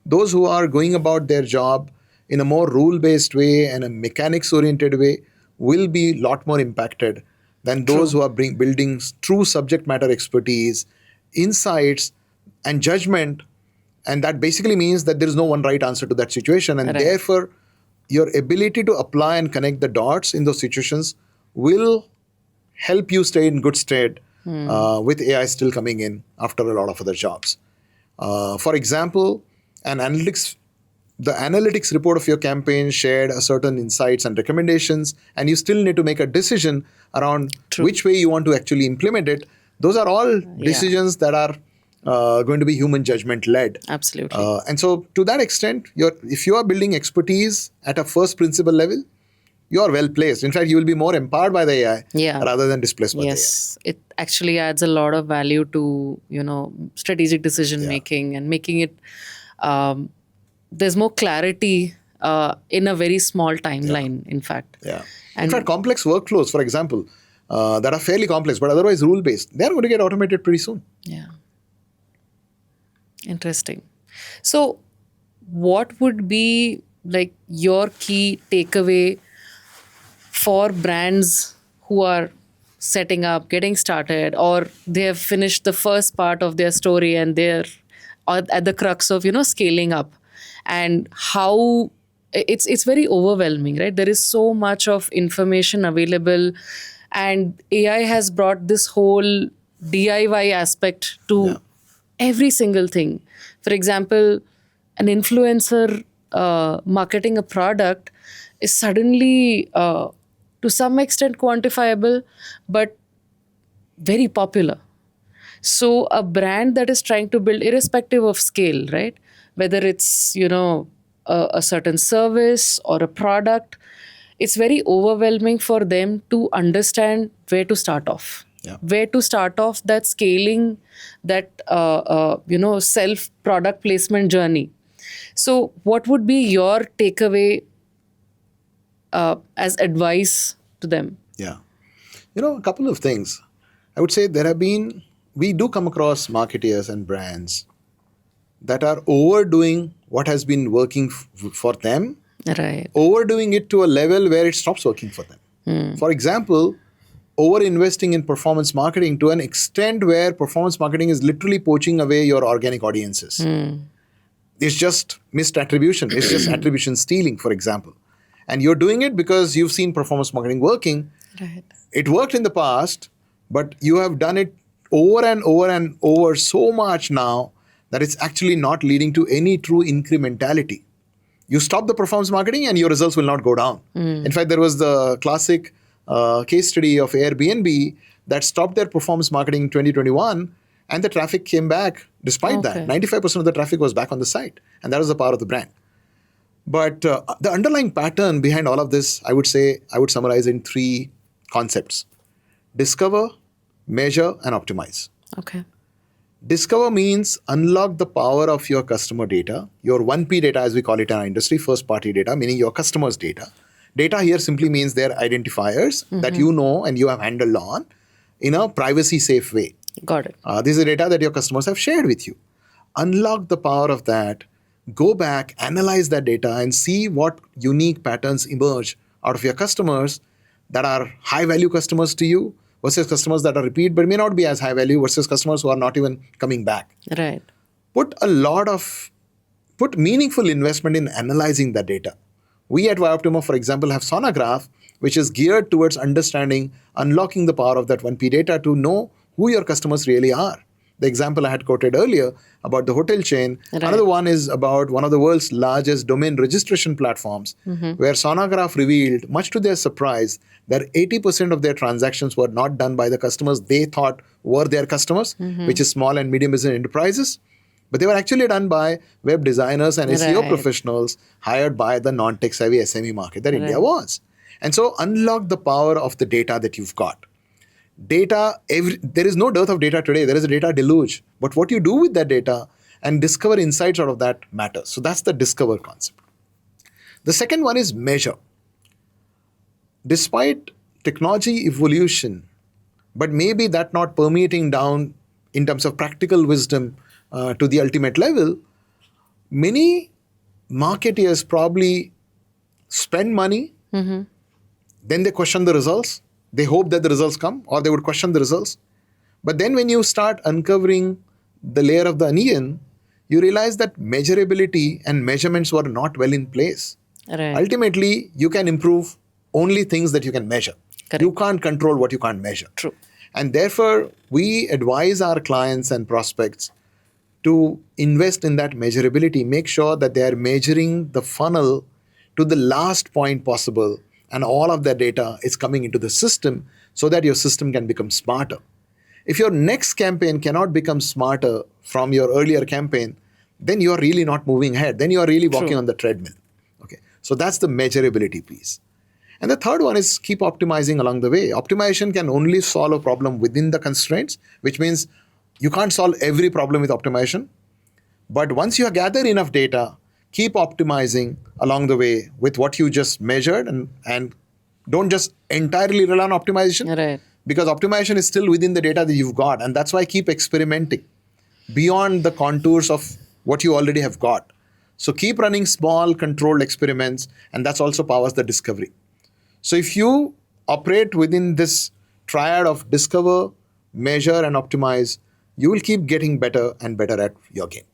[SPEAKER 2] those who are going about their job in a more rule-based way and a mechanics-oriented way will be a lot more impacted than those who are building true subject matter expertise, insights, and judgment. And that basically means that there is no one right answer to that situation. And
[SPEAKER 1] Right.
[SPEAKER 2] therefore, your ability to apply and connect the dots in those situations will help you stay in good stead with AI still coming in after a lot of other jobs. For example, the analytics report of your campaign shared a certain insights and recommendations, and you still need to make a decision around which way you want to actually implement it. Those are all decisions that are going to be human judgment led.
[SPEAKER 1] Absolutely.
[SPEAKER 2] And so to that extent, if you are building expertise at a first principle level, you are well placed. In fact, you will be more empowered by the AI rather than displaced by the AI.
[SPEAKER 1] Yes, it actually adds a lot of value to, strategic decision making and making it, there's more clarity in a very small timeline, in fact.
[SPEAKER 2] Yeah. In fact, complex workflows, for example, that are fairly complex but otherwise rule-based, they're going to get automated pretty soon.
[SPEAKER 1] Yeah. Interesting. So what would be like your key takeaway for brands who are setting up, getting started, or they have finished the first part of their story and they're at the crux of, scaling up, and how it's very overwhelming, right? There is so much of information available, and AI has brought this whole DIY aspect to every single thing. For example, an influencer marketing a product is suddenly to some extent quantifiable, but very popular. So a brand that is trying to build, irrespective of scale, right? Whether it's, a certain service or a product, it's very overwhelming for them to understand where to start off.
[SPEAKER 2] Yeah.
[SPEAKER 1] Where to start off that scaling, that, self product placement journey. So what would be your takeaway as advice to them?
[SPEAKER 2] Yeah. A couple of things. I would say we do come across marketeers and brands that are overdoing what has been working for them,
[SPEAKER 1] Right.
[SPEAKER 2] overdoing it to a level where it stops working for them. For example, over investing in performance marketing to an extent where performance marketing is literally poaching away your organic audiences. It's just missed attribution. It's just attribution stealing, for example. And you're doing it because you've seen performance marketing working.
[SPEAKER 1] Right.
[SPEAKER 2] It worked in the past, but you have done it over and over and over so much now that it's actually not leading to any true incrementality. You stop the performance marketing and your results will not go down. In fact, there was the classic case study of Airbnb that stopped their performance marketing in 2021 and the traffic came back despite that.
[SPEAKER 1] Okay.
[SPEAKER 2] 95% of the traffic was back on the site. And that was the power of the brand. But the underlying pattern behind all of this, I would say, I would summarize in three concepts: discover, measure, and optimize.
[SPEAKER 1] Okay.
[SPEAKER 2] Discover means unlock the power of your customer data, your 1P data, as we call it in our industry, first party data, meaning your customer's data. Data here simply means their identifiers that you know and you have handled on in a privacy safe way.
[SPEAKER 1] Got it.
[SPEAKER 2] This is data that your customers have shared with you. Unlock the power of that, go back, analyze that data, and see what unique patterns emerge out of your customers that are high value customers to you versus customers that are repeat but may not be as high value versus customers who are not even coming back.
[SPEAKER 1] Right.
[SPEAKER 2] Put meaningful investment in analyzing that data. We at YOptima, for example, have Sonograph, which is geared towards understanding, unlocking the power of that 1P data to know who your customers really are. The example I had quoted earlier about the hotel chain.
[SPEAKER 1] Right.
[SPEAKER 2] Another one is about one of the world's largest domain registration platforms, where Sonograph revealed, much to their surprise, that 80% of their transactions were not done by the customers they thought were their customers, which is small and medium business enterprises. But they were actually done by web designers and SEO
[SPEAKER 1] Right.
[SPEAKER 2] professionals hired by the non-tech savvy SME market that India
[SPEAKER 1] Right.
[SPEAKER 2] was. And so unlock the power of the data that you've got. There is no dearth of data today. There is a data deluge. But what you do with that data and discover insights out of that matters. So that's the discover concept. The second one is measure. Despite technology evolution, but maybe that not permeating down in terms of practical wisdom to the ultimate level, many marketeers probably spend money, then they question the results. They hope that the results come, or they would question the results. But then when you start uncovering the layer of the onion, you realize that measurability and measurements were not well in place.
[SPEAKER 1] Right.
[SPEAKER 2] Ultimately, you can improve only things that you can measure.
[SPEAKER 1] Correct.
[SPEAKER 2] You can't control what you can't measure.
[SPEAKER 1] True.
[SPEAKER 2] And therefore, we advise our clients and prospects to invest in that measurability, make sure that they are measuring the funnel to the last point possible, and all of that data is coming into the system so that your system can become smarter. If your next campaign cannot become smarter from your earlier campaign, then you are really not moving ahead. Then you are really walking
[SPEAKER 1] True.
[SPEAKER 2] on the treadmill. Okay, so that's the measurability piece. And the third one is keep optimizing along the way. Optimization can only solve a problem within the constraints, which means you can't solve every problem with optimization. But once you gather enough data, keep optimizing along the way with what you just measured, and don't just entirely rely on optimization.
[SPEAKER 1] Right.
[SPEAKER 2] Because optimization is still within the data that you've got. And that's why keep experimenting beyond the contours of what you already have got. So keep running small controlled experiments, and that's also powers the discovery. So if you operate within this triad of discover, measure, and optimize, you will keep getting better and better at your game.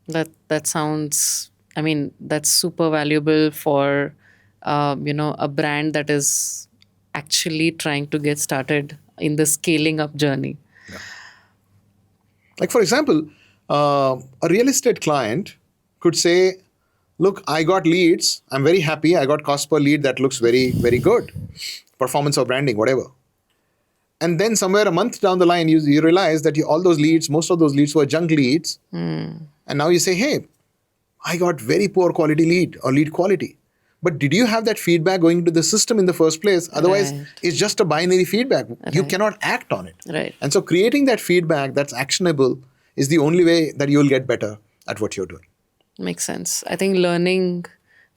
[SPEAKER 1] That sounds, I mean, that's super valuable for, a brand that is actually trying to get started in the scaling up journey.
[SPEAKER 2] Like, for example, a real estate client could say, look, I got leads. I'm very happy. I got cost per lead that looks very, very good. Performance or branding, whatever. And then somewhere a month down the line, you realize that all those leads, most of those leads were junk leads. And now you say, hey, I got very poor quality lead or lead quality. But did you have that feedback going to the system in the first place? Otherwise,
[SPEAKER 1] Right.
[SPEAKER 2] it's just a binary feedback. You
[SPEAKER 1] Right.
[SPEAKER 2] cannot act on it.
[SPEAKER 1] Right.
[SPEAKER 2] And so creating that feedback that's actionable is the only way that you'll get better at what you're doing.
[SPEAKER 1] Makes sense. I think learning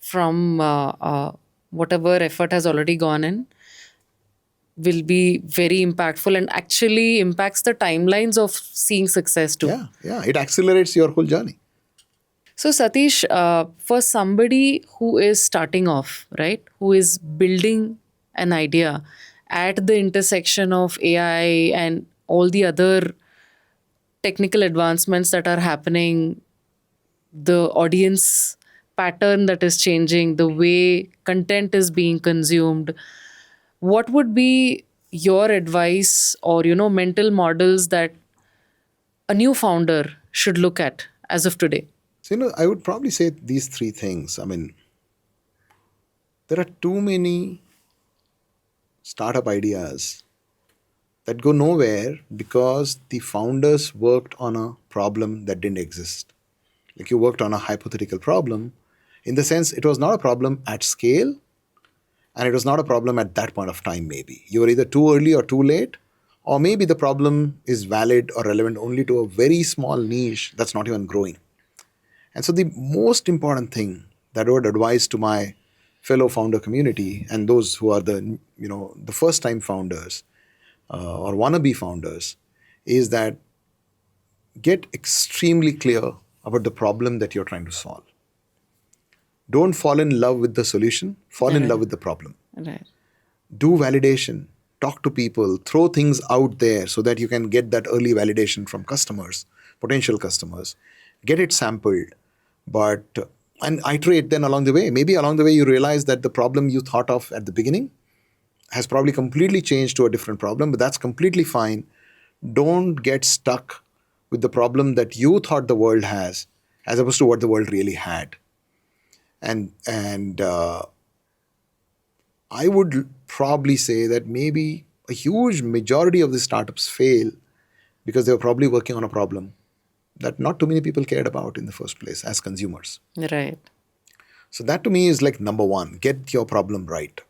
[SPEAKER 1] from whatever effort has already gone in will be very impactful and actually impacts the timelines of seeing success too.
[SPEAKER 2] Yeah. It accelerates your whole journey.
[SPEAKER 1] So, Satish, for somebody who is starting off, right, who is building an idea at the intersection of AI and all the other technical advancements that are happening, the audience pattern that is changing, the way content is being consumed, what would be your advice or, mental models that a new founder should look at as of today?
[SPEAKER 2] So, I would probably say these three things. I mean, there are too many startup ideas that go nowhere because the founders worked on a problem that didn't exist. Like you worked on a hypothetical problem in the sense it was not a problem at scale and it was not a problem at that point of time, maybe. You were either too early or too late, or maybe the problem is valid or relevant only to a very small niche that's not even growing. And so the most important thing that I would advise to my fellow founder community and those who are the first time founders or wannabe founders is that get extremely clear about the problem that you're trying to solve. Don't fall in love with the solution, fall in love
[SPEAKER 1] Right.
[SPEAKER 2] with the problem.
[SPEAKER 1] Right.
[SPEAKER 2] Do validation, talk to people, throw things out there so that you can get that early validation from customers, potential customers. Get it sampled, but and iterate then along the way. Maybe along the way you realize that the problem you thought of at the beginning has probably completely changed to a different problem, but that's completely fine. Don't get stuck with the problem that you thought the world has as opposed to what the world really had. And I would probably say that maybe a huge majority of the startups fail because they were probably working on a problem that not too many people cared about in the first place as consumers.
[SPEAKER 1] Right.
[SPEAKER 2] So that to me is like number one, get your problem right.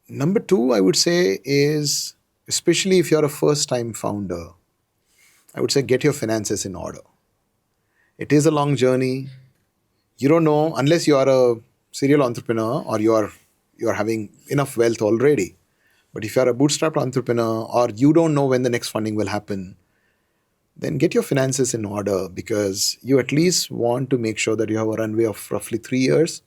[SPEAKER 2] Number two, I would say is, especially if you're a first time founder, I would say get your finances in order. It is a long journey. You don't know unless you are a serial entrepreneur or you're having enough wealth already. But if you're a bootstrapped entrepreneur or you don't know when the next funding will happen, then get your finances in order because you at least want to make sure that you have a runway of roughly 3 years,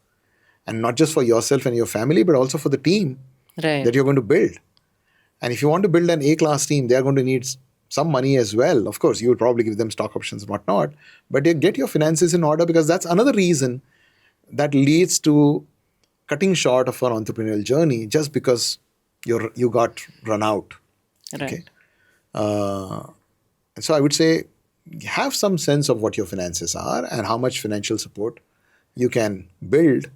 [SPEAKER 2] and not just for yourself and your family, but also for the team
[SPEAKER 1] Right.
[SPEAKER 2] that you're going to build. And if you want to build an A-class team, they are going to need some money as well. Of course, you will probably give them stock options and whatnot, but you get your finances in order because that's another reason that leads to cutting short of an entrepreneurial journey just because you got run out. Okay.
[SPEAKER 1] Right.
[SPEAKER 2] And so I would say have some sense of what your finances are and how much financial support you can build,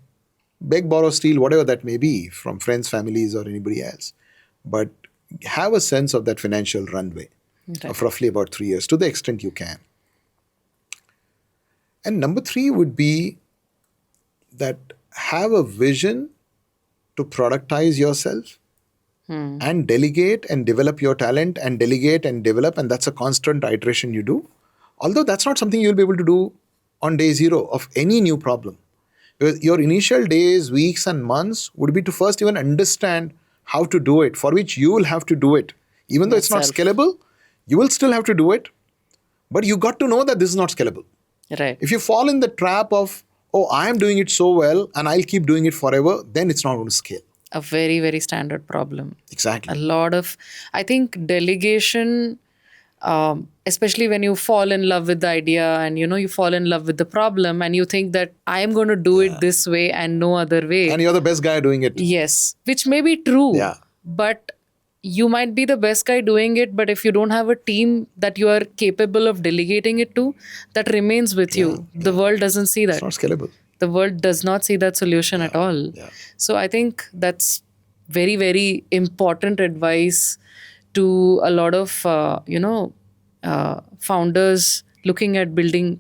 [SPEAKER 2] beg, borrow, steal, whatever that may be from friends, families, or anybody else. But have a sense of that financial runway
[SPEAKER 1] Right.
[SPEAKER 2] of roughly about 3 years to the extent you can. And number three would be that have a vision to productize yourself and delegate and develop your talent and delegate and develop. And that's a constant iteration you do. Although that's not something you'll be able to do on day zero of any new problem. Because your initial days, weeks, and months would be to first even understand how to do it, for which you will have to do it. Even though it's not
[SPEAKER 1] Yourself.
[SPEAKER 2] scalable, you will still have to do it. But you got to know that this is not scalable.
[SPEAKER 1] Right.
[SPEAKER 2] If you fall in the trap of, oh, I am doing it so well and I'll keep doing it forever, then it's not going to scale.
[SPEAKER 1] A very, very standard problem.
[SPEAKER 2] Exactly.
[SPEAKER 1] A lot of, I think, delegation, especially when you fall in love with the idea and you fall in love with the problem and you think that I am going to do it this way and no other way.
[SPEAKER 2] And you're the best guy doing it.
[SPEAKER 1] Yes, which may be true.
[SPEAKER 2] Yeah.
[SPEAKER 1] But you might be the best guy doing it, but if you don't have a team that you are capable of delegating it to, that remains with you. The world doesn't see that.
[SPEAKER 2] It's not scalable.
[SPEAKER 1] The world does not see that solution at all.
[SPEAKER 2] Yeah.
[SPEAKER 1] So I think that's very, very important advice to a lot of, founders looking at building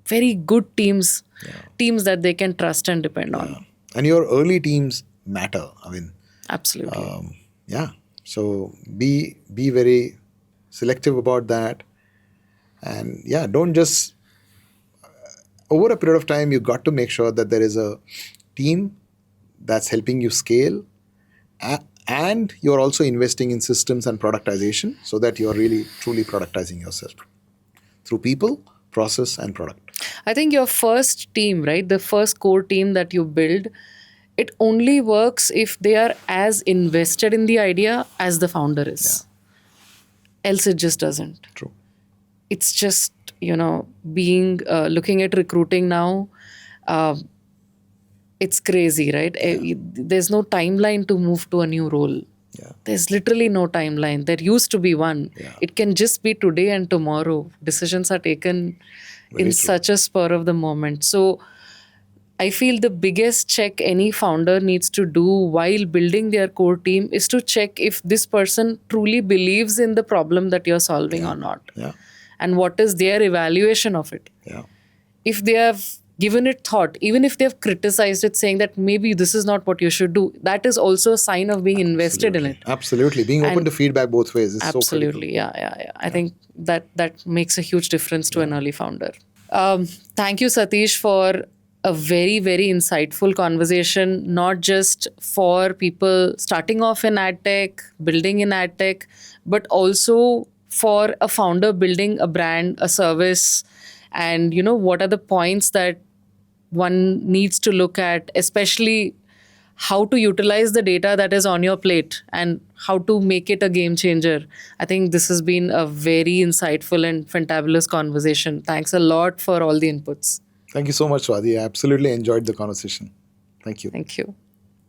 [SPEAKER 1] very good teams, teams that they can trust and depend on.
[SPEAKER 2] And your early teams matter. I mean,
[SPEAKER 1] Absolutely.
[SPEAKER 2] yeah. So be very selective about that. And yeah, don't just over a period of time, you got to make sure that there is a team that's helping you scale, and you're also investing in systems and productization so that you're really truly productizing yourself through people, process, and product.
[SPEAKER 1] I think your first team, right, the first core team that you build, it only works if they are as invested in the idea as the founder is. Else it just doesn't.
[SPEAKER 2] True.
[SPEAKER 1] It's just being looking at recruiting now, it's crazy, right? There's no timeline to move to a new role.
[SPEAKER 2] Yeah.
[SPEAKER 1] There's literally no timeline. There used to be one.
[SPEAKER 2] Yeah.
[SPEAKER 1] It can just be today and tomorrow. Decisions are taken
[SPEAKER 2] Very
[SPEAKER 1] in
[SPEAKER 2] true.
[SPEAKER 1] such a spur of the moment. So I feel the biggest check any founder needs to do while building their core team is to check if this person truly believes in the problem that you're solving or not.
[SPEAKER 2] Yeah.
[SPEAKER 1] And what is their evaluation of it.
[SPEAKER 2] Yeah.
[SPEAKER 1] If they have given it thought, even if they have criticized it, saying that maybe this is not what you should do, that is also a sign of being invested in it.
[SPEAKER 2] Absolutely. Being open
[SPEAKER 1] And
[SPEAKER 2] to feedback both ways is so critical.
[SPEAKER 1] Absolutely, yeah. I think that makes a huge difference to an early founder. Thank you, Satish, for a very, very insightful conversation, not just for people starting off in ad tech, building in ad tech, but also for a founder building a brand, a service, and what are the points that one needs to look at, especially how to utilize the data that is on your plate and how to make it a game changer. I think this has been a very insightful and fantabulous conversation. Thanks a lot for all the inputs.
[SPEAKER 2] Thank you so much, Swati. I absolutely enjoyed the conversation. Thank you.
[SPEAKER 1] Thank you.